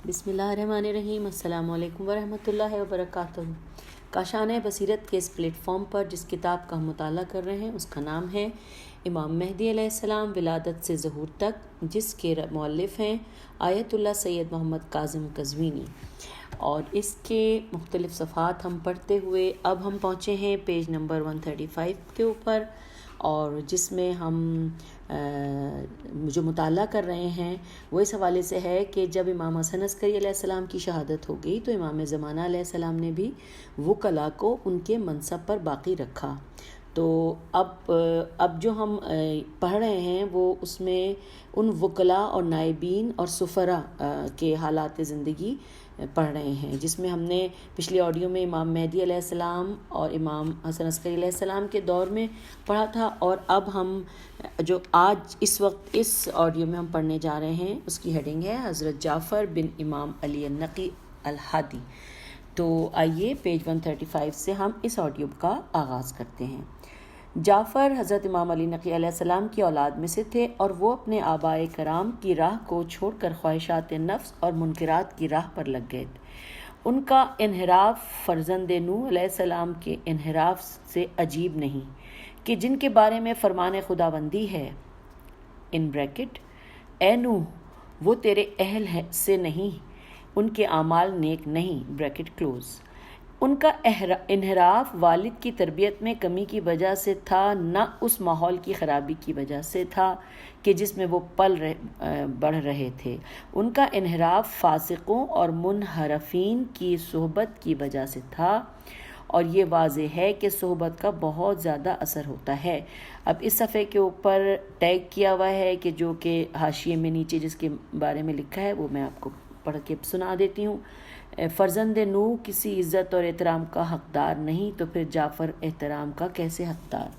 بسم اللہ الرحمن الرحیم۔ السلام علیکم ورحمۃ اللہ وبرکاتہ۔ کاشانِ بصیرت کے اس پلیٹ فارم پر جس کتاب کا ہم مطالعہ کر رہے ہیں اس کا نام ہے امام مہدی علیہ السلام ولادت سے ظہور تک، جس کے مؤلف ہیں آیت اللہ سید محمد کاظم قزوینی، اور اس کے مختلف صفحات ہم پڑھتے ہوئے اب ہم پہنچے ہیں پیج نمبر 135 کے اوپر، اور جس میں ہم جو مطالعہ کر رہے ہیں وہ اس حوالے سے ہے کہ جب امام حسن عسکری علیہ السلام کی شہادت ہو گئی تو امام زمانہ علیہ السلام نے بھی وکلاء کو ان کے منصب پر باقی رکھا۔ تو اب جو ہم پڑھ رہے ہیں وہ اس میں ان وکلاء اور نائبین اور سفراء کے حالات زندگی پڑھ رہے ہیں، جس میں ہم نے پچھلی آڈیو میں امام مہدی علیہ السلام اور امام حسن عسکری علیہ السلام کے دور میں پڑھا تھا، اور اب ہم جو آج اس وقت اس آڈیو میں ہم پڑھنے جا رہے ہیں اس کی ہیڈنگ ہے حضرت جعفر بن امام علی النقی الہادی۔ تو آئیے پیج 135 سے ہم اس آڈیو کا آغاز کرتے ہیں۔ جعفر حضرت امام علی نقی علیہ السلام کی اولاد میں سے تھے، اور وہ اپنے آبائے کرام کی راہ کو چھوڑ کر خواہشات نفس اور منکرات کی راہ پر لگ گئے۔ ان کا انحراف فرزند نوح علیہ السلام کے انحراف سے عجیب نہیں کہ جن کے بارے میں فرمان خداوندی ہے ان بریکٹ اے نوح وہ تیرے اہل سے نہیں، ان کے اعمال نیک نہیں بریکٹ کلوز۔ ان کا انحراف والد کی تربیت میں کمی کی وجہ سے تھا، نہ اس ماحول کی خرابی کی وجہ سے تھا کہ جس میں وہ بڑھ رہے تھے۔ ان کا انحراف فاسقوں اور منحرفین کی صحبت کی وجہ سے تھا، اور یہ واضح ہے کہ صحبت کا بہت زیادہ اثر ہوتا ہے۔ اب اس صفحے کے اوپر ٹیگ کیا ہوا ہے کہ جو کہ حاشیے میں نیچے جس کے بارے میں لکھا ہے وہ میں آپ کو پڑھ کے سنا دیتی ہوں۔ فرزند نوح کسی عزت اور احترام کا حقدار نہیں، تو پھر جعفر احترام کا کیسے حقدار؟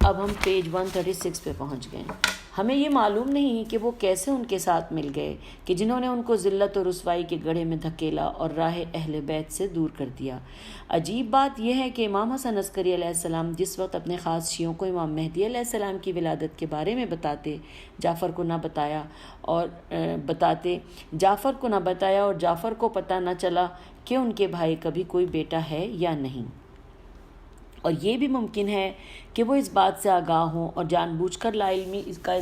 اب ہم پیج 136 پہ پہنچ گئے۔ ہمیں یہ معلوم نہیں کہ وہ کیسے ان کے ساتھ مل گئے کہ جنہوں نے ان کو ذلت اور رسوائی کے گڑھے میں دھکیلا اور راہ اہل بیت سے دور کر دیا۔ عجیب بات یہ ہے کہ امام حسن عسکری علیہ السلام جس وقت اپنے خاص شیعوں کو امام مہدی علیہ السلام کی ولادت کے بارے میں بتاتے، جعفر کو نہ بتایا، اور جعفر کو پتہ نہ چلا کہ ان کے بھائی کا بھی کوئی بیٹا ہے یا نہیں، اور یہ بھی ممکن ہے کہ وہ اس بات سے آگاہ ہوں اور جان بوجھ کر لا علمی اس کا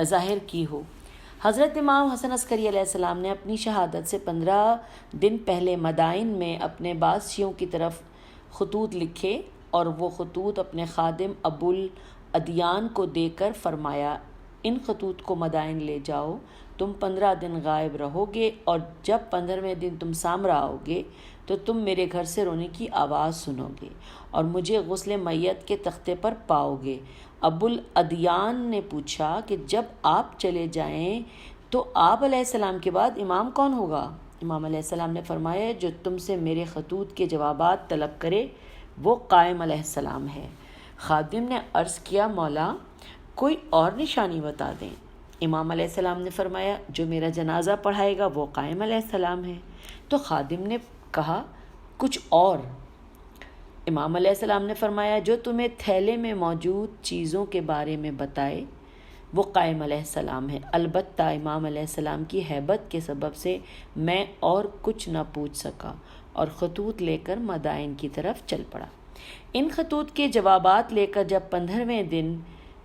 ظاہر کی ہو۔ حضرت امام حسن عسکری علیہ السلام نے اپنی شہادت سے 15 دن پہلے مدائن میں اپنے بعض شیعوں کی طرف خطوط لکھے، اور وہ خطوط اپنے خادم ابو الادیان کو دے کر فرمایا ان خطوط کو مدائن لے جاؤ، تم 15 دن غائب رہو گے، اور جب 15ویں دن تم سامرا آؤ گے تو تم میرے گھر سے رونے کی آواز سنو گے اور مجھے غسل میت کے تختے پر پاؤ گے۔ ابو الادیان نے پوچھا کہ جب آپ چلے جائیں تو آپ علیہ السلام کے بعد امام کون ہوگا؟ امام علیہ السلام نے فرمایا جو تم سے میرے خطوط کے جوابات طلب کرے وہ قائم علیہ السلام ہے۔ خادم نے عرض کیا مولا کوئی اور نشانی بتا دیں۔ امام علیہ السلام نے فرمایا جو میرا جنازہ پڑھائے گا وہ قائم علیہ السلام ہے۔ تو خادم نے کہا کچھ اور؟ امام علیہ السلام نے فرمایا جو تمہیں تھیلے میں موجود چیزوں کے بارے میں بتائے وہ قائم علیہ السلام ہے۔ البتہ امام علیہ السلام کی ہیبت کے سبب سے میں اور کچھ نہ پوچھ سکا، اور خطوط لے کر مدائن کی طرف چل پڑا۔ ان خطوط کے جوابات لے کر جب 15ویں دن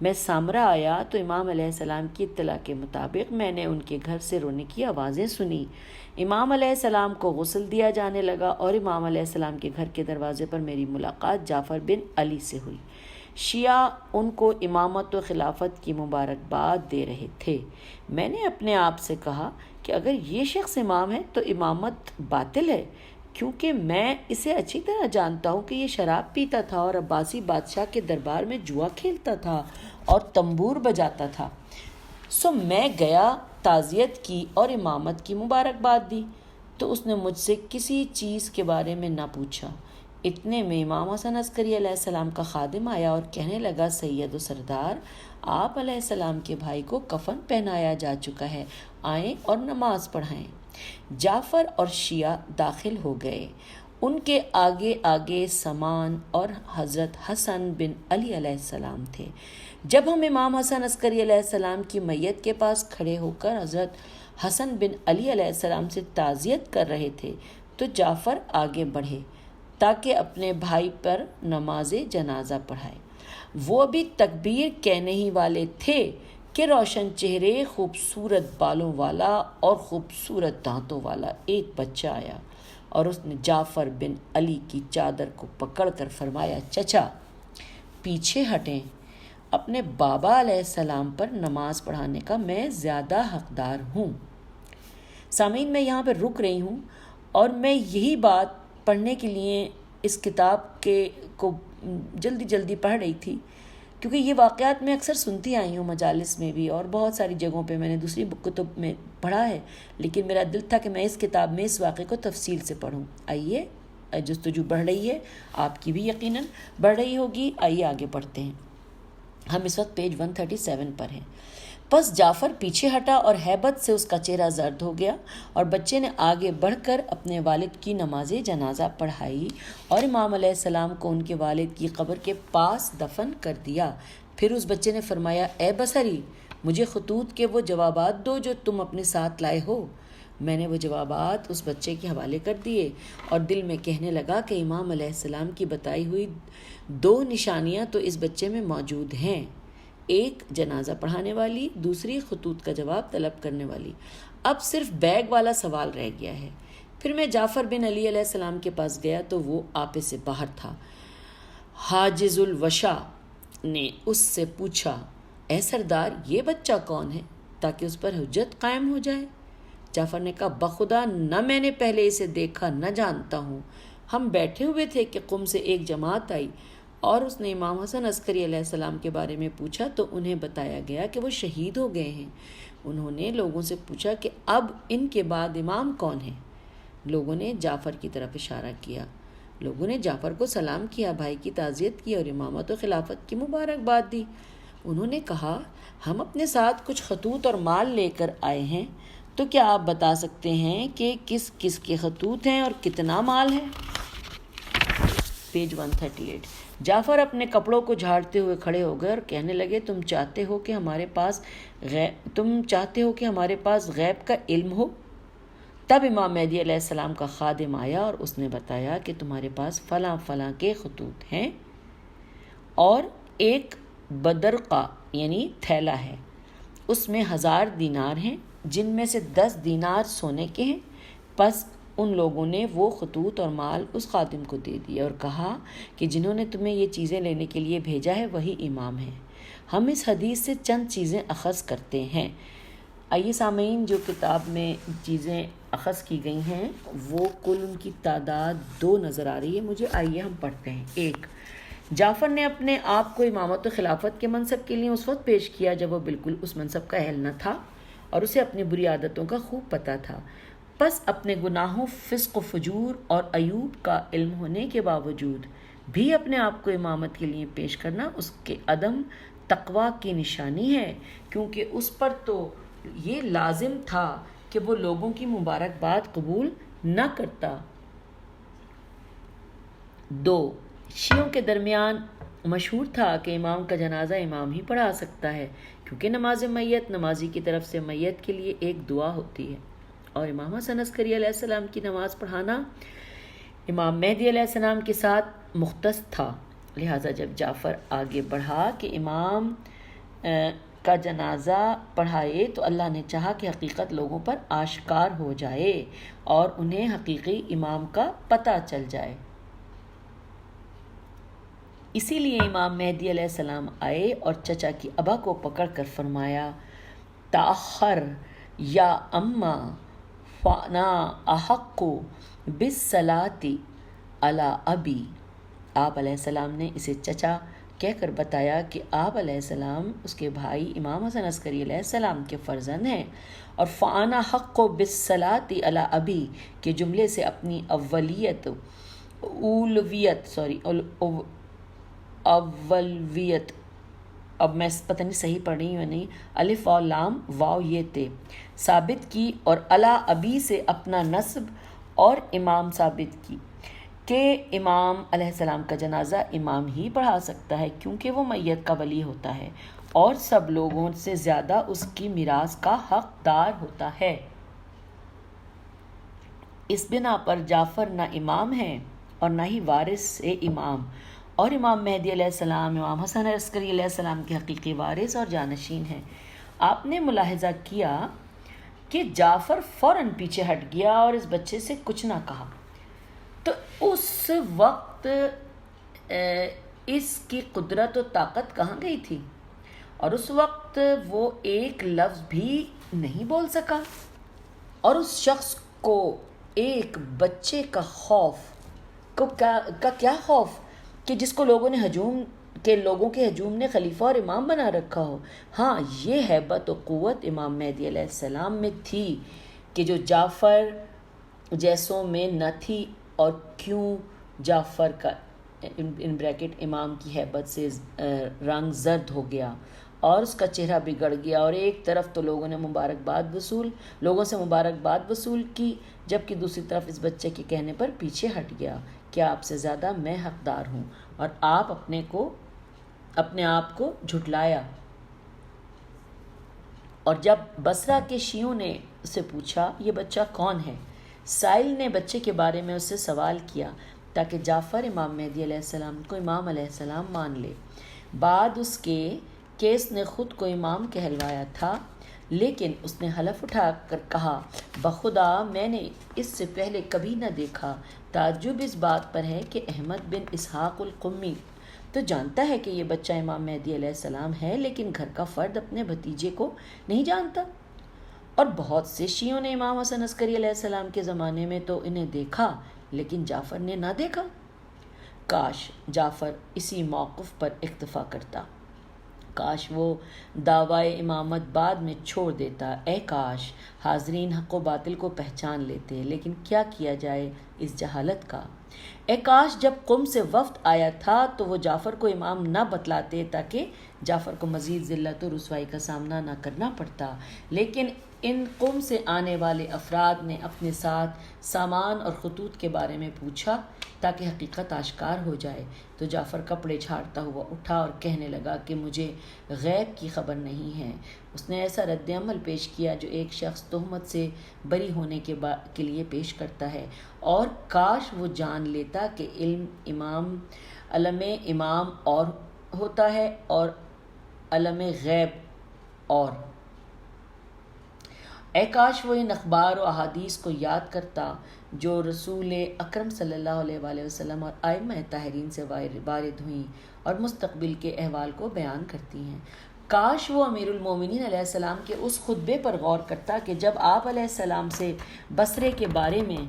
میں سامرا آیا تو امام علیہ السلام کی اطلاع کے مطابق میں نے ان کے گھر سے رونے کی آوازیں سنی۔ امام علیہ السلام کو غسل دیا جانے لگا، اور امام علیہ السلام کے گھر کے دروازے پر میری ملاقات جعفر بن علی سے ہوئی۔ شیعہ ان کو امامت و خلافت کی مبارکباد دے رہے تھے۔ میں نے اپنے آپ سے کہا کہ اگر یہ شخص امام ہے تو امامت باطل ہے، کیونکہ میں اسے اچھی طرح جانتا ہوں کہ یہ شراب پیتا تھا اور عباسی بادشاہ کے دربار میں جوا کھیلتا تھا اور تنبور بجاتا تھا۔ سو میں گیا، تعزیت کی اور امامت کی مبارکباد دی، تو اس نے مجھ سے کسی چیز کے بارے میں نہ پوچھا۔ اتنے میں امام حسن عسکری علیہ السلام کا خادم آیا اور کہنے لگا سید و سردار آپ علیہ السلام کے بھائی کو کفن پہنایا جا چکا ہے، آئیں اور نماز پڑھائیں۔ جعفر اور شیعہ داخل ہو گئے۔ ان کے آگے آگے سامان اور حضرت حسن بن علی علیہ السلام تھے۔ جب ہم امام حسن عسکری علیہ السلام کی میت کے پاس کھڑے ہو کر حضرت حسن بن علی علیہ السلام سے تعزیت کر رہے تھے تو جعفر آگے بڑھے تاکہ اپنے بھائی پر نماز جنازہ پڑھائے۔ وہ ابھی تکبیر کہنے ہی والے تھے کہ روشن چہرے، خوبصورت بالوں والا اور خوبصورت دانتوں والا ایک بچہ آیا اور اس نے جعفر بن علی کی چادر کو پکڑ کر فرمایا، چچا پیچھے ہٹیں، اپنے بابا علیہ السلام پر نماز پڑھانے کا میں زیادہ حقدار ہوں۔ سامعین، میں یہاں پر رک رہی ہوں اور میں یہی بات پڑھنے کے لیے اس کتاب کو جلدی پڑھ رہی تھی، کیونکہ یہ واقعات میں اکثر سنتی آئی ہوں مجالس میں بھی، اور بہت ساری جگہوں پہ میں نے دوسری کتب میں پڑھا ہے، لیکن میرا دل تھا کہ میں اس کتاب میں اس واقعے کو تفصیل سے پڑھوں۔ آئیے، جستجو بڑھ رہی ہے، آپ کی بھی یقیناً بڑھ رہی ہوگی، آئیے آگے پڑھتے ہیں۔ ہم اس وقت پیج 137 پر ہیں۔ پس جعفر پیچھے ہٹا اور ہیبت سے اس کا چہرہ زرد ہو گیا، اور بچے نے آگے بڑھ کر اپنے والد کی نماز جنازہ پڑھائی اور امام علیہ السلام کو ان کے والد کی قبر کے پاس دفن کر دیا۔ پھر اس بچے نے فرمایا، اے بصری، مجھے خطوط کے وہ جوابات دو جو تم اپنے ساتھ لائے ہو۔ میں نے وہ جوابات اس بچے کے حوالے کر دیے اور دل میں کہنے لگا کہ امام علیہ السلام کی بتائی ہوئی 2 نشانیاں تو اس بچے میں موجود ہیں، ایک جنازہ پڑھانے والی، دوسری خطوط کا جواب طلب کرنے والی۔ اب صرف بیگ والا سوال رہ گیا ہے۔ پھر میں جعفر بن علی علیہ السلام کے پاس گیا تو وہ آپے سے باہر تھا۔ حاجز الوشا نے اس سے پوچھا، اے سردار، یہ بچہ کون ہے تاکہ اس پر حجت قائم ہو جائے؟ جعفر نے کہا، بخدا نہ میں نے پہلے اسے دیکھا نہ جانتا ہوں۔ ہم بیٹھے ہوئے تھے کہ قم سے ایک جماعت آئی اور اس نے امام حسن عسکری علیہ السلام کے بارے میں پوچھا تو انہیں بتایا گیا کہ وہ شہید ہو گئے ہیں۔ انہوں نے لوگوں سے پوچھا کہ اب ان کے بعد امام کون ہے؟ لوگوں نے جعفر کی طرف اشارہ کیا۔ لوگوں نے جعفر کو سلام کیا، بھائی کی تعزیت کی اور امامت و خلافت کی مبارکباد دی۔ انہوں نے کہا، ہم اپنے ساتھ کچھ خطوط اور مال لے کر آئے ہیں، تو کیا آپ بتا سکتے ہیں کہ کس کس کے خطوط ہیں اور کتنا مال ہے؟ پیج 138۔ جعفر اپنے کپڑوں کو جھاڑتے ہوئے کھڑے ہو گئے اور کہنے لگے، تم چاہتے ہو کہ ہمارے پاس غیب کا علم ہو؟ تب امام مہدی علیہ السلام کا خادم آیا اور اس نے بتایا کہ تمہارے پاس فلاں فلاں کے خطوط ہیں اور ایک بدرقہ یعنی تھیلا ہے، اس میں 1000 دینار ہیں، جن میں سے 10 دینار سونے کے ہیں۔ پس ان لوگوں نے وہ خطوط اور مال اس خادم کو دے دیا اور کہا کہ جنہوں نے تمہیں یہ چیزیں لینے کے لیے بھیجا ہے وہی امام ہیں۔ ہم اس حدیث سے چند چیزیں اخذ کرتے ہیں۔ آئیے سامعین، جو کتاب میں چیزیں اخذ کی گئی ہیں وہ کل ان کی تعداد 2 نظر آ رہی ہے مجھے۔ آئیے ہم پڑھتے ہیں۔ 1، جعفر نے اپنے آپ کو امامت و خلافت کے منصب کے لیے اس وقت پیش کیا جب وہ بالکل اس منصب کا اہل نہ تھا اور اسے اپنی بری عادتوں کا خوب پتہ تھا۔ پس اپنے گناہوں، فسق و فجور اور عیوب کا علم ہونے کے باوجود بھی اپنے آپ کو امامت کے لیے پیش کرنا اس کے عدم تقوی کی نشانی ہے، کیونکہ اس پر تو یہ لازم تھا کہ وہ لوگوں کی مبارکباد قبول نہ کرتا۔ 2، شیعوں کے درمیان مشہور تھا کہ امام کا جنازہ امام ہی پڑھا سکتا ہے، کیونکہ نماز میت نمازی کی طرف سے میت کے لیے ایک دعا ہوتی ہے، اور امام حسن عسکری علیہ السلام کی نماز پڑھانا امام مہدی علیہ السلام کے ساتھ مختص تھا۔ لہٰذا جب جعفر آگے بڑھا کہ امام کا جنازہ پڑھائے تو اللہ نے چاہا کہ حقیقت لوگوں پر آشکار ہو جائے اور انہیں حقیقی امام کا پتہ چل جائے۔ اسی لیے امام مہدی علیہ السلام آئے اور چچا کی ابا کو پکڑ کر فرمایا، تأخر یا اما فانا احق بالصلاۃ علی ابی۔ آپ علیہ السلام نے اسے چچا کہہ کر بتایا کہ آپ علیہ السلام اس کے بھائی امام حسن عسکری علیہ السلام کے فرزند ہیں، اور فانا حق بالصلاۃ علی ابی کے جملے سے اپنی اولویت، اب میں پتہ نہیں صحیح پڑھ رہی ہوں یا نہیں، الف و لام واو یہ تے ثابت کی، اور علی ابی سے اپنا نسب اور امام ثابت کی کہ امام علیہ السلام کا جنازہ امام ہی پڑھا سکتا ہے، کیونکہ وہ میت کا ولی ہوتا ہے اور سب لوگوں سے زیادہ اس کی میراث کا حقدار ہوتا ہے۔ اس بنا پر جعفر نہ امام ہیں اور نہ ہی وارث امام، اور امام مہدی علیہ السلام امام حسن عسکری علیہ السلام کے حقیقی وارث اور جانشین ہیں۔ آپ نے ملاحظہ کیا کہ جعفر فوراً پیچھے ہٹ گیا اور اس بچے سے کچھ نہ کہا۔ تو اس وقت اس کی قدرت و طاقت کہاں گئی تھی؟ اور اس وقت وہ ایک لفظ بھی نہیں بول سکا، اور اس شخص کو ایک بچے کا خوف کا کیا خوف کہ جس کو لوگوں کے ہجوم نے خلیفہ اور امام بنا رکھا ہو۔ ہاں، یہ ہیبت و قوت امام مہدی علیہ السلام میں تھی کہ جو جعفر جیسوں میں نہ تھی، اور کیوں جعفر کا ان بریکٹ امام کی ہیبت سے رنگ زرد ہو گیا اور اس کا چہرہ بگڑ گیا، اور ایک طرف تو لوگوں سے مبارکباد وصول کی، جبکہ دوسری طرف اس بچے کے کہنے پر پیچھے ہٹ گیا کہ آپ سے زیادہ میں حقدار ہوں، اور آپ اپنے آپ کو جھٹلایا۔ اور جب بصرہ کے شیعوں نے اسے پوچھا یہ بچہ کون ہے، سائل نے بچے کے بارے میں اس سے سوال کیا تاکہ جعفر امام مہدی علیہ السلام کو امام علیہ السلام مان لے۔ بعد اس کے کہ اس نے خود کو امام کہلوایا تھا، لیکن اس نے حلف اٹھا کر کہا بخدا میں نے اس سے پہلے کبھی نہ دیکھا۔ تعجب اس بات پر ہے کہ احمد بن اسحاق القمی تو جانتا ہے کہ یہ بچہ امام مہدی علیہ السلام ہے، لیکن گھر کا فرد اپنے بھتیجے کو نہیں جانتا، اور بہت سے شیعوں نے امام حسن عسکری علیہ السلام کے زمانے میں تو انہیں دیکھا، لیکن جعفر نے نہ دیکھا۔ کاش جعفر اسی موقف پر اکتفا کرتا، کاش وہ دعوی امامت بعد میں چھوڑ دیتا، اے کاش حاضرین حق و باطل کو پہچان لیتے، لیکن کیا کیا جائے اس جہالت کا۔ اے کاش جب قم سے وفد آیا تھا تو وہ جعفر کو امام نہ بتلاتے تاکہ جعفر کو مزید ذلت و رسوائی کا سامنا نہ کرنا پڑتا، لیکن ان قم سے آنے والے افراد نے اپنے ساتھ سامان اور خطوط کے بارے میں پوچھا تاکہ حقیقت آشکار ہو جائے، تو جعفر کپڑے جھاڑتا ہوا اٹھا اور کہنے لگا کہ مجھے غیب کی خبر نہیں ہے۔ اس نے ایسا رد عمل پیش کیا جو ایک شخص تہمت سے بری ہونے کے لیے پیش کرتا ہے، اور کاش وہ جان لیتا کہ علم امام اور ہوتا ہے اور علم غیب اور۔ اے کاش وہ ان اخبار و احادیث کو یاد کرتا جو رسول اکرم صلی اللہ علیہ وآلہ وسلم اور ائمہ طاہرین سے وارد ہوئیں اور مستقبل کے احوال کو بیان کرتی ہیں۔ کاش وہ امیر المومنین علیہ السلام کے اس خطبے پر غور کرتا کہ جب آپ علیہ السلام سے بصرے کے بارے میں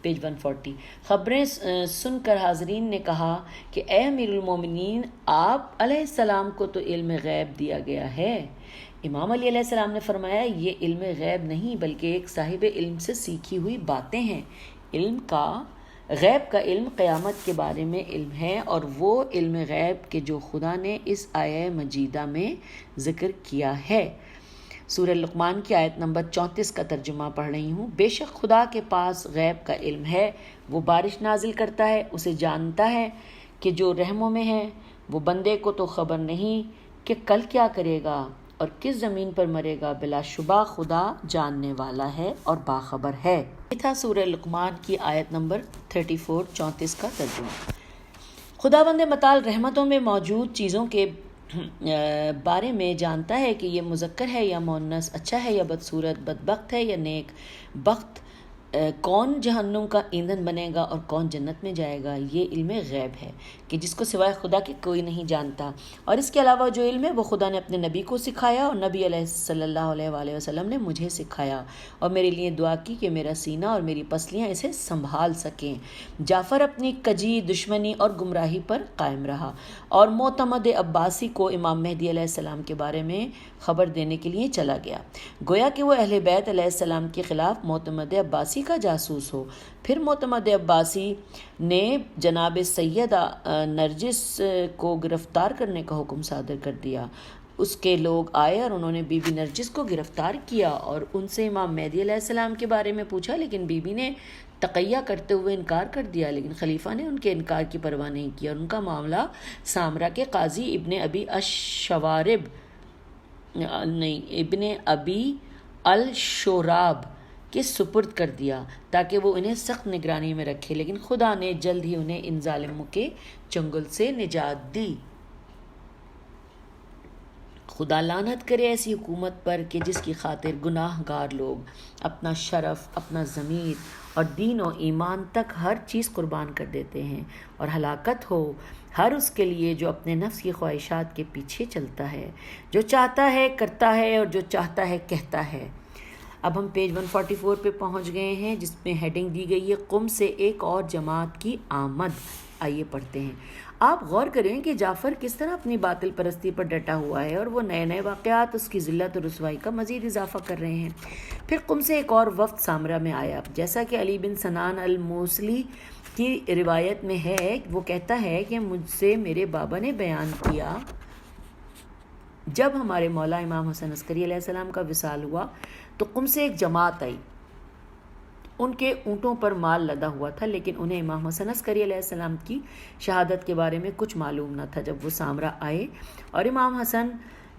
پیج 140 خبریں سن کر حاضرین نے کہا کہ اے امیر المومنین، آپ علیہ السلام کو تو علم غیب دیا گیا ہے۔ امام علی علیہ السلام نے فرمایا یہ علم غیب نہیں بلکہ ایک صاحب علم سے سیکھی ہوئی باتیں ہیں۔ غیب کا علم قیامت کے بارے میں علم ہے، اور وہ علم غیب کہ جو خدا نے اس آیہ مجیدہ میں ذکر کیا ہے۔ سورہ لقمان کی آیت نمبر 34 کا ترجمہ پڑھ رہی ہوں۔ بے شک خدا کے پاس غیب کا علم ہے، وہ بارش نازل کرتا ہے، اسے جانتا ہے کہ جو رحموں میں ہے، وہ بندے کو تو خبر نہیں کہ کل کیا کرے گا اور کس زمین پر مرے گا، بلا شبہ خدا جاننے والا ہے اور باخبر ہے۔ یہ تھا سورہ لقمان کی آیت نمبر 34 کا ترجمہ۔ خداوند متعال رحمتوں میں موجود چیزوں کے بارے میں جانتا ہے کہ یہ مذکر ہے یا مؤنث، اچھا ہے یا بدصورت، بدبخت ہے یا نیک بخت، کون جہنم کا ایندھن بنے گا اور کون جنت میں جائے گا۔ یہ علم غیب ہے کہ جس کو سوائے خدا کے کوئی نہیں جانتا، اور اس کے علاوہ جو علم ہے وہ خدا نے اپنے نبی کو سکھایا، اور نبی صلی اللہ علیہ وآلہ وسلم نے مجھے سکھایا اور میرے لیے دعا کی کہ میرا سینہ اور میری پسلیاں اسے سنبھال سکیں۔ جعفر اپنی کجی، دشمنی اور گمراہی پر قائم رہا اور معتمد عباسی کو امام مہدی علیہ السلام کے بارے میں خبر دینے کے لیے چلا گیا، گویا کہ وہ اہل بیت علیہ السلام کے خلاف معتمد عباسی کا جاسوس ہو۔ پھر معتمد عباسی نے جناب سیدہ نرجس کو گرفتار کرنے کا حکم صادر کر دیا۔ اس کے لوگ آئے اور انہوں نے بی بی نرجس کو گرفتار کیا اور ان سے امام مہدی علیہ السلام کے بارے میں پوچھا، لیکن بی بی نے تقیہ کرتے ہوئے انکار کر دیا، لیکن خلیفہ نے ان کے انکار کی پرواہ نہیں کی اور ان کا معاملہ سامرا کے قاضی ابن ابی الشوراب کے سپرد کر دیا تاکہ وہ انہیں سخت نگرانی میں رکھے، لیکن خدا نے جلد ہی انہیں ان ظالموں کے چنگل سے نجات دی۔ خدا لعنت کرے ایسی حکومت پر کہ جس کی خاطر گناہ گار لوگ اپنا شرف، اپنا ضمیر اور دین و ایمان تک ہر چیز قربان کر دیتے ہیں، اور ہلاکت ہو ہر اس کے لیے جو اپنے نفس کی خواہشات کے پیچھے چلتا ہے، جو چاہتا ہے کرتا ہے اور جو چاہتا ہے کہتا ہے۔ اب ہم پیج 144 پہ پہنچ گئے ہیں، جس میں ہیڈنگ دی گئی ہے قم سے ایک اور جماعت کی آمد۔ آئیے پڑھتے ہیں۔ آپ غور کریں کہ جعفر کس طرح اپنی باطل پرستی پر ڈٹا ہوا ہے، اور وہ نئے نئے واقعات اس کی ذلت اور رسوائی کا مزید اضافہ کر رہے ہیں۔ پھر قم سے ایک اور وفد سامرا میں آیا، جیسا کہ علی بن سنان الموصلی کی روایت میں ہے۔ وہ کہتا ہے کہ مجھ سے میرے بابا نے بیان کیا، جب ہمارے مولا امام حسن عسکری علیہ السلام کا وصال ہوا تو قم سے ایک جماعت آئی۔ ان کے اونٹوں پر مال لدا ہوا تھا، لیکن انہیں امام حسن عسکری علیہ السلام کی شہادت کے بارے میں کچھ معلوم نہ تھا۔ جب وہ سامرا آئے اور امام حسن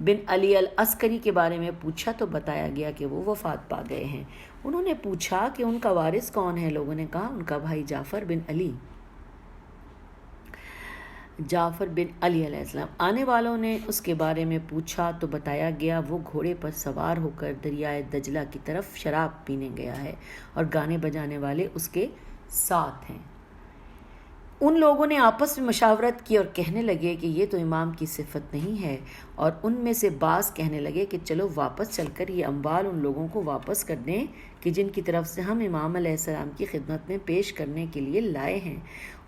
بن علی العسکری کے بارے میں پوچھا تو بتایا گیا کہ وہ وفات پا گئے ہیں۔ انہوں نے پوچھا کہ ان کا وارث کون ہے؟ لوگوں نے کہا ان کا بھائی جعفر بن علی علیہ السلام۔ آنے والوں نے اس کے بارے میں پوچھا تو بتایا گیا وہ گھوڑے پر سوار ہو کر دریائے دجلہ کی طرف شراب پینے گیا ہے، اور گانے بجانے والے اس کے ساتھ ہیں۔ ان لوگوں نے آپس میں مشاورت کی اور کہنے لگے کہ یہ تو امام کی صفت نہیں ہے، اور ان میں سے بعض کہنے لگے کہ چلو واپس چل کر یہ اموال ان لوگوں کو واپس کر دیں کہ جن کی طرف سے ہم امام علیہ السلام کی خدمت میں پیش کرنے کے لیے لائے ہیں۔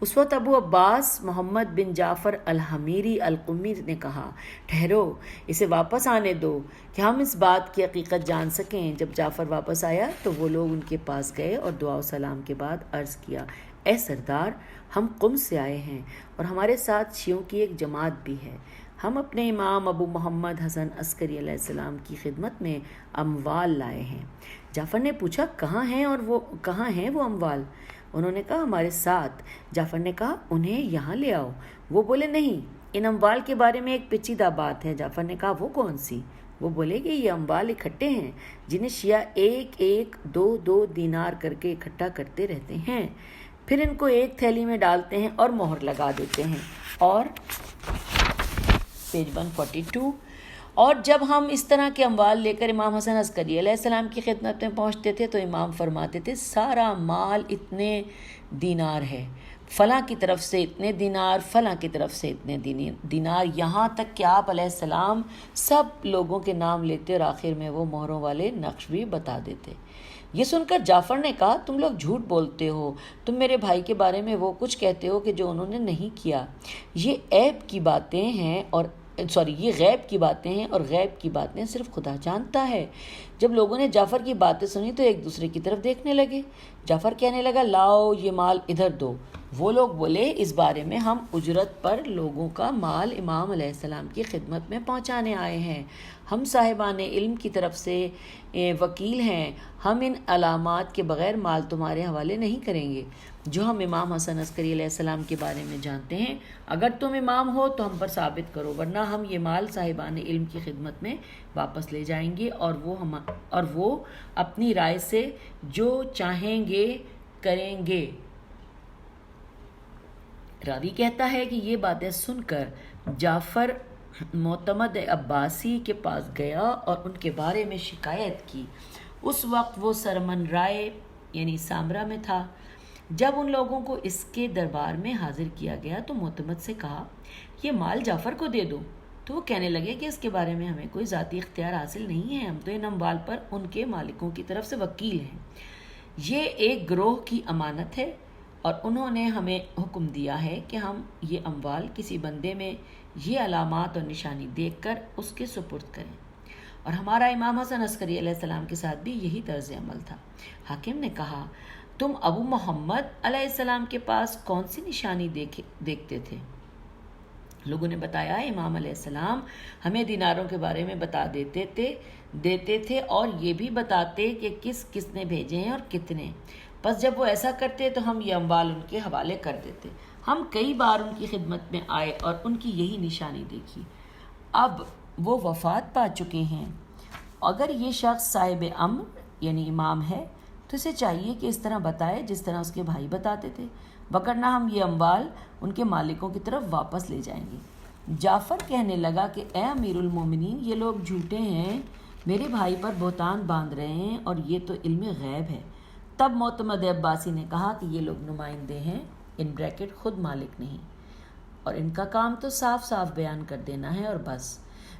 اس وقت ابو عباس محمد بن جعفر الحمیری القمی نے کہا، ٹھہرو، اسے واپس آنے دو کہ ہم اس بات کی حقیقت جان سکیں۔ جب جعفر واپس آیا تو وہ لوگ ان کے پاس گئے اور دعا و سلام کے بعد عرض کیا، اے سردار، ہم قم سے آئے ہیں اور ہمارے ساتھ شیعوں کی ایک جماعت بھی ہے۔ ہم اپنے امام ابو محمد حسن عسکری علیہ السلام کی خدمت میں اموال لائے ہیں۔ جعفر نے پوچھا، کہاں ہیں وہ اموال؟ انہوں نے کہا، ہمارے ساتھ۔ جعفر نے کہا، انہیں یہاں لے آؤ۔ وہ بولے، نہیں، ان اموال کے بارے میں ایک پیچیدہ بات ہے۔ جعفر نے کہا، وہ کون سی؟ وہ بولے کہ یہ اموال اکٹھے ہیں جنہیں شیعہ ایک 2 دینار کر کے اکٹھا کرتے رہتے ہیں، پھر ان کو ایک تھیلی میں ڈالتے ہیں اور مہر لگا دیتے ہیں۔ اور پیج 142، اور جب ہم اس طرح کے اموال لے کر امام حسن عسکری علیہ السلام کی خدمت میں پہنچتے تھے تو امام فرماتے تھے، سارا مال اتنے دینار ہے، فلاں کی طرف سے اتنے دینار، فلاں کی طرف سے اتنے دینار، یہاں تک کہ آپ علیہ السلام سب لوگوں کے نام لیتے اور آخر میں وہ مہروں والے نقش بھی بتا دیتے۔ یہ سن کر جعفر نے کہا، تم لوگ جھوٹ بولتے ہو، تم میرے بھائی کے بارے میں وہ کچھ کہتے ہو کہ جو انہوں نے نہیں کیا۔ یہ غیب کی باتیں ہیں اور غیب کی باتیں صرف خدا جانتا ہے۔ جب لوگوں نے جعفر کی باتیں سنی تو ایک دوسرے کی طرف دیکھنے لگے۔ جعفر کہنے لگا، لاؤ یہ مال ادھر دو۔ وہ لوگ بولے، اس بارے میں ہم اجرت پر لوگوں کا مال امام علیہ السلام کی خدمت میں پہنچانے آئے ہیں۔ ہم صاحبان علم کی طرف سے وکیل ہیں، ہم ان علامات کے بغیر مال تمہارے حوالے نہیں کریں گے جو ہم امام حسن عسکری علیہ السلام کے بارے میں جانتے ہیں۔ اگر تم امام ہو تو ہم پر ثابت کرو، ورنہ ہم یہ مال صاحبان علم کی خدمت میں واپس لے جائیں گے، اور وہ اپنی رائے سے جو چاہیں گے کریں گے۔ راوی کہتا ہے کہ یہ باتیں سن کر جعفر معتمد عباسی کے پاس گیا اور ان کے بارے میں شکایت کی۔ اس وقت وہ سرمن رائے یعنی سامرا میں تھا۔ جب ان لوگوں کو اس کے دربار میں حاضر کیا گیا تو معتمد سے کہا، یہ مال جعفر کو دے دو۔ تو وہ کہنے لگے کہ اس کے بارے میں ہمیں کوئی ذاتی اختیار حاصل نہیں ہے، ہم تو ان اموال پر ان کے مالکوں کی طرف سے وکیل ہیں۔ یہ ایک گروہ کی امانت ہے اور انہوں نے ہمیں حکم دیا ہے کہ ہم یہ اموال کسی بندے میں یہ علامات اور نشانی دیکھ کر اس کے سپرد کریں، اور ہمارا امام حسن عسکری علیہ السلام کے ساتھ بھی یہی طرز عمل تھا۔ حاکم نے کہا، تم ابو محمد علیہ السلام کے پاس کون سی نشانی دیکھتے تھے؟ لوگوں نے بتایا، امام علیہ السلام ہمیں دیناروں کے بارے میں بتا دیتے تھے اور یہ بھی بتاتے کہ کس نے بھیجے ہیں اور کتنے۔ پس جب وہ ایسا کرتے تو ہم یہ اموال ان کے حوالے کر دیتے۔ ہم کئی بار ان کی خدمت میں آئے اور ان کی یہی نشانی دیکھی۔ اب وہ وفات پا چکے ہیں۔ اگر یہ شخص صاحب امر یعنی امام ہے تو اسے چاہیے کہ اس طرح بتائے جس طرح اس کے بھائی بتاتے تھے، وگرنہ ہم یہ اموال ان کے مالکوں کی طرف واپس لے جائیں گے۔ جعفر کہنے لگا کہ اے امیر المومنین، یہ لوگ جھوٹے ہیں، میرے بھائی پر بہتان باندھ رہے ہیں اور یہ تو علم غیب ہے۔ تب معتمد عباسی نے کہا کہ یہ لوگ نمائندے ہیں، ان بریکٹ خود مالک نہیں، اور ان کا کام تو صاف صاف بیان کر دینا ہے اور بس۔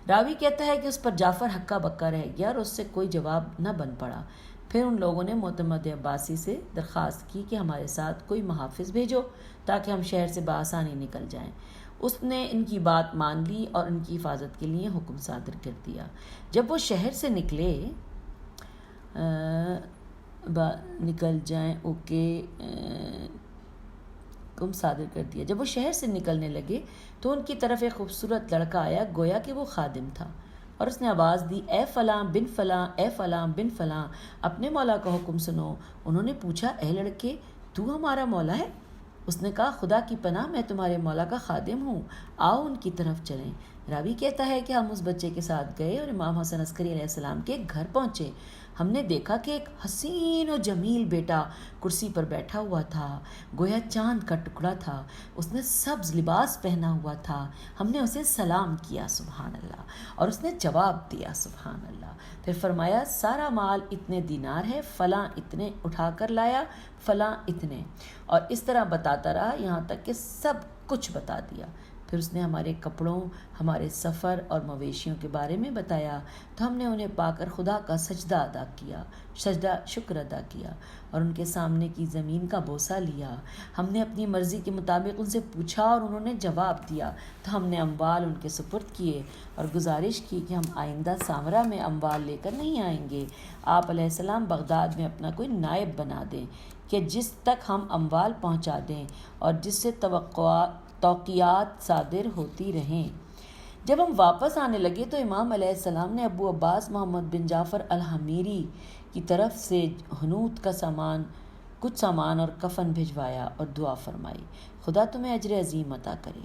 راوی کہتا ہے کہ اس پر جعفر ہکا بکا رہ گیا اور اس سے کوئی جواب نہ بن پڑا۔ پھر ان لوگوں نے معتمد عباسی سے درخواست کی کہ ہمارے ساتھ کوئی محافظ بھیجو تاکہ ہم شہر سے بآسانی نکل جائیں۔ اس نے ان کی بات مان لی اور ان کی حفاظت کے لیے حکم صادر کر دیا۔ جب وہ شہر سے جب وہ شہر سے نکلنے لگے تو ان کی طرف ایک خوبصورت لڑکا آیا، گویا کہ وہ خادم تھا، اور اس نے آواز دی، اے فلاں بن فلاں، اے فلاں بن فلاں، اپنے مولا کا حکم سنو۔ انہوں نے پوچھا، اے لڑکے، تو ہمارا مولا ہے؟ اس نے کہا، خدا کی پناہ، میں تمہارے مولا کا خادم ہوں، آؤ ان کی طرف چلیں۔ راوی کہتا ہے کہ ہم اس بچے کے ساتھ گئے اور امام حسن عسکری علیہ السلام کے گھر پہنچے۔ ہم نے دیکھا کہ ایک حسین و جمیل بیٹا کرسی پر بیٹھا ہوا تھا، گویا چاند کا ٹکڑا تھا۔ اس نے سبز لباس پہنا ہوا تھا۔ ہم نے اسے سلام کیا، سبحان اللہ، اور اس نے جواب دیا، سبحان اللہ۔ پھر فرمایا، سارا مال اتنے دینار ہے، فلاں اتنے اٹھا کر لایا، فلاں اتنے، اور اس طرح بتاتا رہا یہاں تک کہ سب کچھ بتا دیا۔ پھر اس نے ہمارے کپڑوں، ہمارے سفر اور مویشیوں کے بارے میں بتایا، تو ہم نے انہیں پا کر خدا کا سجدہ شکر ادا کیا اور ان کے سامنے کی زمین کا بوسہ لیا۔ ہم نے اپنی مرضی کے مطابق ان سے پوچھا اور انہوں نے جواب دیا، تو ہم نے اموال ان کے سپرد کیے اور گزارش کی کہ ہم آئندہ سامرا میں اموال لے کر نہیں آئیں گے۔ آپ علیہ السلام بغداد میں اپنا کوئی نائب بنا دیں کہ جس تک ہم اموال پہنچا دیں اور جس سے توقیات صادر ہوتی رہیں۔ جب ہم واپس آنے لگے تو امام علیہ السلام نے ابو عباس محمد بن جعفر الحمیری کی طرف سے حنوط کا کچھ سامان اور کفن بھجوایا اور دعا فرمائی، خدا تمہیں اجر عظیم عطا کرے۔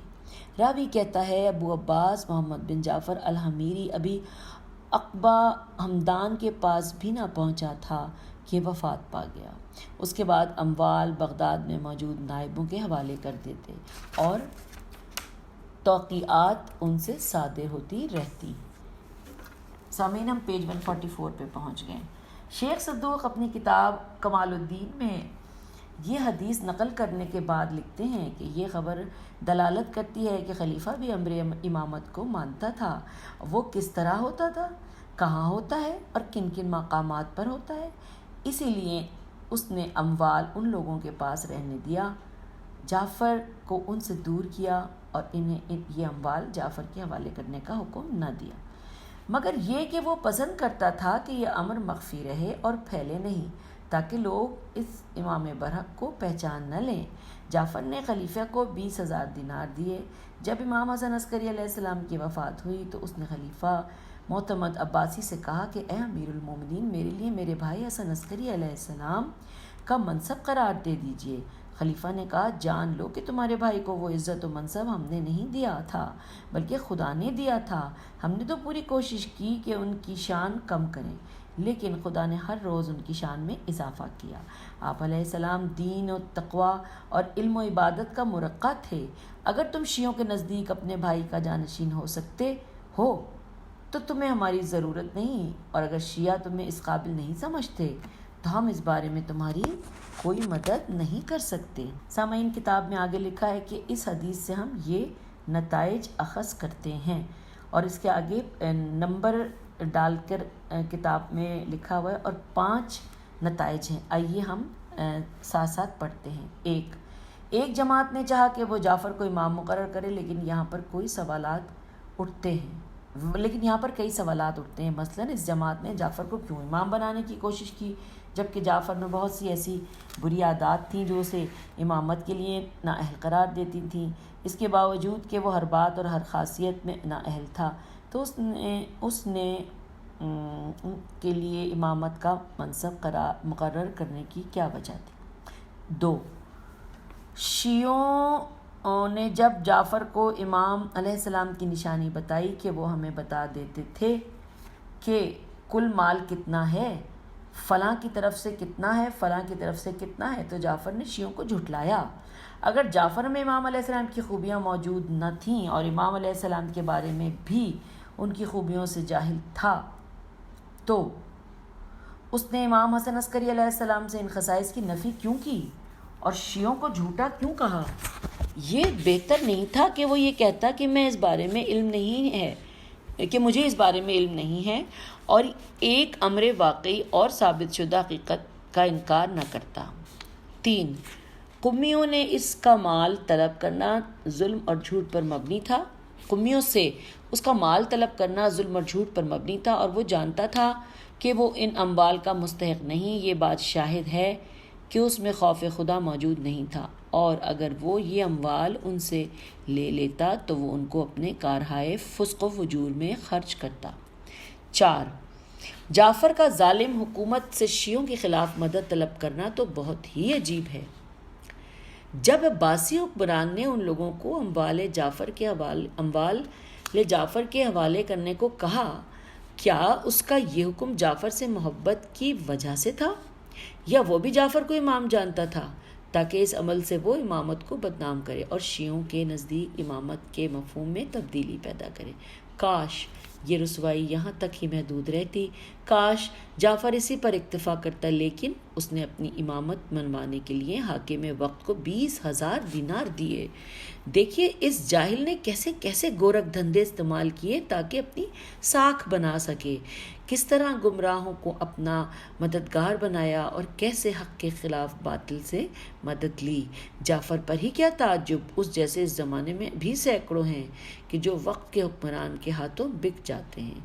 راوی کہتا ہے، ابو عباس محمد بن جعفر الحمیری ابھی عقبہ ہمدان کے پاس بھی نہ پہنچا تھا کہ وفات پا گیا۔ اس کے بعد اموال بغداد میں موجود نائبوں کے حوالے کر دیتے اور توقیعات ان سے صادر ہوتی رہتی۔ سامعین، ہم پیج 144 پہ پہنچ گئے۔ شیخ صدوق اپنی کتاب کمال الدین میں یہ حدیث نقل کرنے کے بعد لکھتے ہیں کہ یہ خبر دلالت کرتی ہے کہ خلیفہ بھی امر امامت کو مانتا تھا۔ وہ کس طرح ہوتا تھا، کہاں ہوتا ہے اور کن کن مقامات پر ہوتا ہے، اسی لیے اس نے اموال ان لوگوں کے پاس رہنے دیا، جعفر کو ان سے دور کیا اور انہیں یہ اموال جعفر کے حوالے کرنے کا حکم نہ دیا، مگر یہ کہ وہ پسند کرتا تھا کہ یہ امر مخفی رہے اور پھیلے نہیں، تاکہ لوگ اس امام برحق کو پہچان نہ لیں۔ جعفر نے خلیفہ کو 20,000 دینار دیے۔ جب امام حسن عسکری علیہ السلام کی وفات ہوئی تو اس نے خلیفہ معتمد عباسی سے کہا کہ اے امیر المومنین، میرے لیے میرے بھائی حسن عسکری علیہ السلام کا منصب قرار دے دیجئے۔ خلیفہ نے کہا، جان لو کہ تمہارے بھائی کو وہ عزت و منصب ہم نے نہیں دیا تھا بلکہ خدا نے دیا تھا۔ ہم نے تو پوری کوشش کی کہ ان کی شان کم کریں، لیکن خدا نے ہر روز ان کی شان میں اضافہ کیا۔ آپ علیہ السلام دین و تقوی اور علم و عبادت کا مرقع تھے۔ اگر تم شیعوں کے نزدیک اپنے بھائی کا جانشین ہو سکتے ہو تو تمہیں ہماری ضرورت نہیں، اور اگر شیعہ تمہیں اس قابل نہیں سمجھتے تو ہم اس بارے میں تمہاری کوئی مدد نہیں کر سکتے۔ سامعین، کتاب میں آگے لکھا ہے کہ اس حدیث سے ہم یہ نتائج اخذ کرتے ہیں، اور اس کے آگے نمبر ڈال کر کتاب میں لکھا ہوا ہے اور 5 نتائج ہیں۔ آئیے ہم ساتھ ساتھ پڑھتے ہیں۔ ایک جماعت نے چاہا کہ وہ جعفر کو امام مقرر کرے، لیکن یہاں پر کئی سوالات اٹھتے ہیں۔ مثلا اس جماعت نے جعفر کو کیوں امام بنانے کی کوشش کی، جبکہ جعفر میں بہت سی ایسی بری عادات تھیں جو اسے امامت کے لیے نااہل قرار دیتی تھیں۔ اس کے باوجود کہ وہ ہر بات اور ہر خاصیت میں نااہل تھا، تو اس نے ان کے لیے امامت کا منصب مقرر کرنے کی کیا وجہ تھی؟ 2، شیعوں نے جب جعفر کو امام علیہ السلام کی نشانی بتائی کہ وہ ہمیں بتا دیتے تھے کہ کل مال کتنا ہے، فلاں کی طرف سے کتنا ہے، فلاں کی طرف سے کتنا ہے، تو جعفر نے شیعوں کو جھٹلایا۔ اگر جعفر میں امام علیہ السلام کی خوبیاں موجود نہ تھیں اور امام علیہ السلام کے بارے میں بھی ان کی خوبیوں سے جاہل تھا، تو اس نے امام حسن عسکری علیہ السلام سے ان خصائص کی نفی کیوں کی اور شیعوں کو جھوٹا کیوں کہا؟ یہ بہتر نہیں تھا کہ وہ یہ کہتا کہ میں اس بارے میں علم نہیں ہے، کہ مجھے اس بارے میں علم نہیں ہے، اور ایک امر واقعی اور ثابت شدہ حقیقت کا انکار نہ کرتا۔ 3، قمیوں نے اس کا مال طلب کرنا ظلم اور جھوٹ پر مبنی تھا۔ قمیوں سے اس کا مال طلب کرنا ظلم اور جھوٹ پر مبنی تھا، اور وہ جانتا تھا کہ وہ ان اموال کا مستحق نہیں۔ یہ بات شاہد ہے کہ اس میں خوف خدا موجود نہیں تھا، اور اگر وہ یہ اموال ان سے لے لیتا تو وہ ان کو اپنے کارہائے فسق و فجور میں خرچ کرتا۔ 4، جعفر کا ظالم حکومت سے شیعوں کے خلاف مدد طلب کرنا تو بہت ہی عجیب ہے۔ جب عباسی حکمران نے ان لوگوں کو اموال جعفر کے حوالے کرنے کو کہا، کیا اس کا یہ حکم جعفر سے محبت کی وجہ سے تھا، یا وہ بھی جعفر کو امام جانتا تھا تاکہ اس عمل سے وہ امامت کو بدنام کرے اور شیعوں کے نزدیک امامت کے مفہوم میں تبدیلی پیدا کرے؟ کاش یہ رسوائی یہاں تک ہی محدود رہتی، کاش جعفر اسی پر اکتفا کرتا، لیکن اس نے اپنی امامت منوانے کے لیے حاکم وقت کو 20,000 دینار دیے۔ دیکھیے اس جاہل نے کیسے کیسے گورکھ دھندے استعمال کیے تاکہ اپنی ساکھ بنا سکے، کس طرح گمراہوں کو اپنا مددگار بنایا اور کیسے حق کے خلاف باطل سے مدد لی۔ جعفر پر ہی کیا تعجب، اس جیسے اس زمانے میں بھی سینکڑوں ہیں کہ جو وقت کے حکمران کے ہاتھوں بک جاتے ہیں۔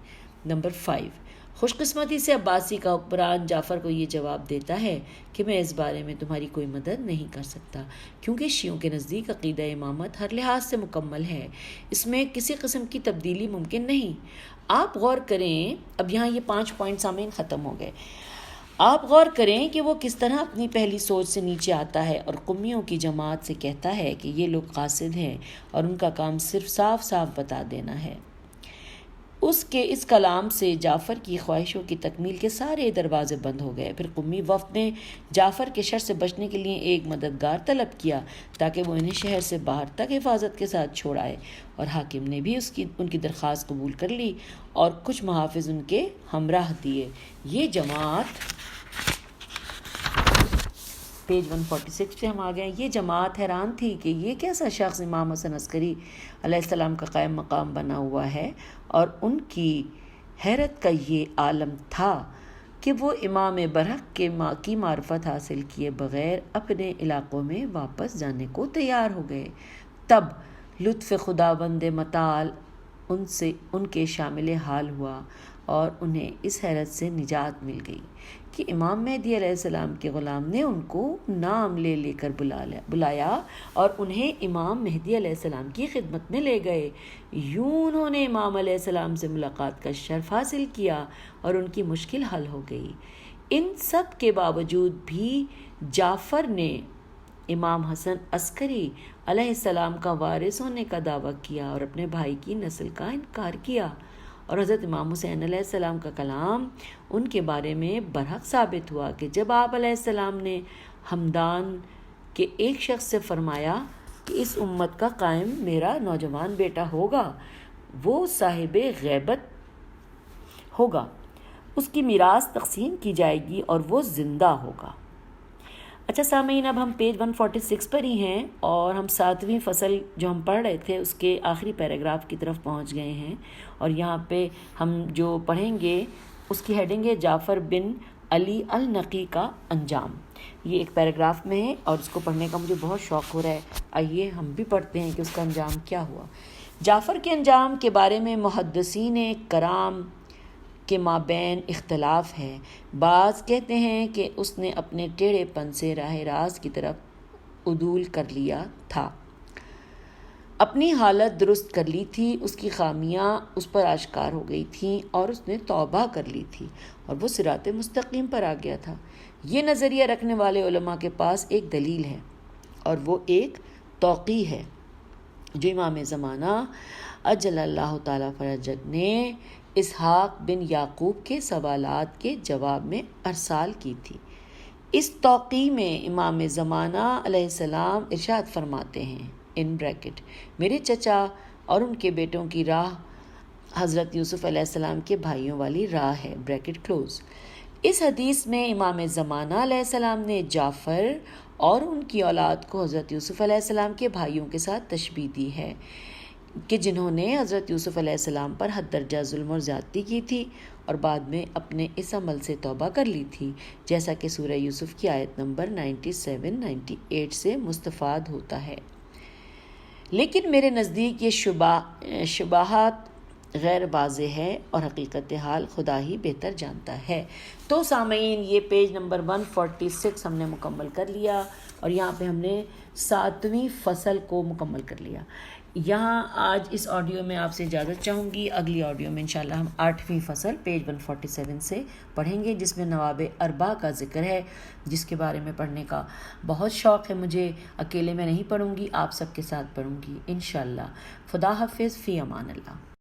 نمبر 5، خوش قسمتی سے عباسی کا حکمران جعفر کو یہ جواب دیتا ہے کہ میں اس بارے میں تمہاری کوئی مدد نہیں کر سکتا، کیونکہ شیعوں کے نزدیک عقیدہ امامت ہر لحاظ سے مکمل ہے، اس میں کسی قسم کی تبدیلی ممکن نہیں۔ آپ غور کریں، اب یہاں یہ 5 پوائنٹ سامعین ختم ہو گئے۔ آپ غور کریں کہ وہ کس طرح اپنی پہلی سوچ سے نیچے آتا ہے اور قمیوں کی جماعت سے کہتا ہے کہ یہ لوگ قاصد ہیں اور ان کا کام صرف صاف صاف بتا دینا ہے۔ اس کے اس کلام سے جعفر کی خواہشوں کی تکمیل کے سارے دروازے بند ہو گئے۔ پھر قمی وفد نے جعفر کے شر سے بچنے کے لیے ایک مددگار طلب کیا تاکہ وہ انہیں شہر سے باہر تک حفاظت کے ساتھ چھوڑائے، اور حاکم نے بھی ان کی درخواست قبول کر لی اور کچھ محافظ ان کے ہمراہ دیے۔ یہ جماعت، پیج 146 پہ ہم آ گئے، یہ جماعت حیران تھی کہ یہ کیسا شخص امام حسن عسکری علیہ السلام کا قائم مقام بنا ہوا ہے، اور ان کی حیرت کا یہ عالم تھا کہ وہ امام برحق کی معرفت حاصل کیے بغیر اپنے علاقوں میں واپس جانے کو تیار ہو گئے۔ تب لطف خداوند متعال ان کے شامل حال ہوا اور انہیں اس حیرت سے نجات مل گئی کہ امام مہدی علیہ السلام کے غلام نے ان کو نام لے لے کر بلایا اور انہیں امام مہدی علیہ السلام کی خدمت میں لے گئے۔ یوں انہوں نے امام علیہ السلام سے ملاقات کا شرف حاصل کیا اور ان کی مشکل حل ہو گئی۔ ان سب کے باوجود بھی جعفر نے امام حسن عسکری علیہ السلام کا وارث ہونے کا دعویٰ کیا اور اپنے بھائی کی نسل کا انکار کیا، اور حضرت امام حسین علیہ السلام کا کلام ان کے بارے میں برحق ثابت ہوا کہ جب آپ علیہ السلام نے ہمدان کے ایک شخص سے فرمایا کہ اس امت کا قائم میرا نوجوان بیٹا ہوگا، وہ صاحب غیبت ہوگا، اس کی میراث تقسیم کی جائے گی اور وہ زندہ ہوگا۔ اچھا سامعین، اب ہم پیج 146 پر ہی ہیں اور ہم 7ویں فصل جو ہم پڑھ رہے تھے اس کے آخری پیراگراف کی طرف پہنچ گئے ہیں، اور یہاں پہ ہم جو پڑھیں گے اس کی ہیڈنگ ہے جعفر بن علی النقی کا انجام۔ یہ ایک پیراگراف میں ہے اور اس کو پڑھنے کا مجھے بہت شوق ہو رہا ہے۔ آئیے ہم بھی پڑھتے ہیں کہ اس کا انجام کیا ہوا۔ جعفر کے انجام کے بارے میں محدثین کرام کے مابین اختلاف ہے۔ بعض کہتے ہیں کہ اس نے اپنے ٹیڑھے پن سے راہ راست کی طرف عدول کر لیا تھا، اپنی حالت درست کر لی تھی، اس کی خامیاں اس پر آشکار ہو گئی تھیں اور اس نے توبہ کر لی تھی اور وہ صراط مستقیم پر آ گیا تھا۔ یہ نظریہ رکھنے والے علماء کے پاس ایک دلیل ہے، اور وہ ایک توقیع ہے جو امام زمانہ اجل اللہ تعالیٰ فرجہ نے اسحاق بن یعقوب کے سوالات کے جواب میں ارسال کی تھی۔ اس توقیع میں امام زمانہ علیہ السلام ارشاد فرماتے ہیں ان بریکٹ میرے چچا اور ان کے بیٹوں کی راہ حضرت یوسف علیہ السلام کے بھائیوں والی راہ ہے، بریکٹ کلوز۔ اس حدیث میں امام زمانہ علیہ السلام نے جعفر اور ان کی اولاد کو حضرت یوسف علیہ السلام کے بھائیوں کے ساتھ تشبیہ دی ہے کہ جنہوں نے حضرت یوسف علیہ السلام پر حد درجہ ظلم اور زیادتی کی تھی اور بعد میں اپنے اس عمل سے توبہ کر لی تھی، جیسا کہ سورہ یوسف کی آیت نمبر 97-98 سے مستفاد ہوتا ہے۔ لیکن میرے نزدیک یہ شبہات غیر واضح ہے اور حقیقت حال خدا ہی بہتر جانتا ہے۔ تو سامعین، یہ پیج نمبر 146 ہم نے مکمل کر لیا اور یہاں پہ ہم نے 7ویں فصل کو مکمل کر لیا۔ یہاں آج اس آڈیو میں آپ سے اجازت چاہوں گی، اگلی آڈیو میں انشاءاللہ ہم 8ویں فصل پیج 147 سے پڑھیں گے، جس میں نواب اربع کا ذکر ہے، جس کے بارے میں پڑھنے کا بہت شوق ہے مجھے۔ اکیلے میں نہیں پڑھوں گی، آپ سب کے ساتھ پڑھوں گی انشاءاللہ۔ خدا حافظ، فی امان اللہ۔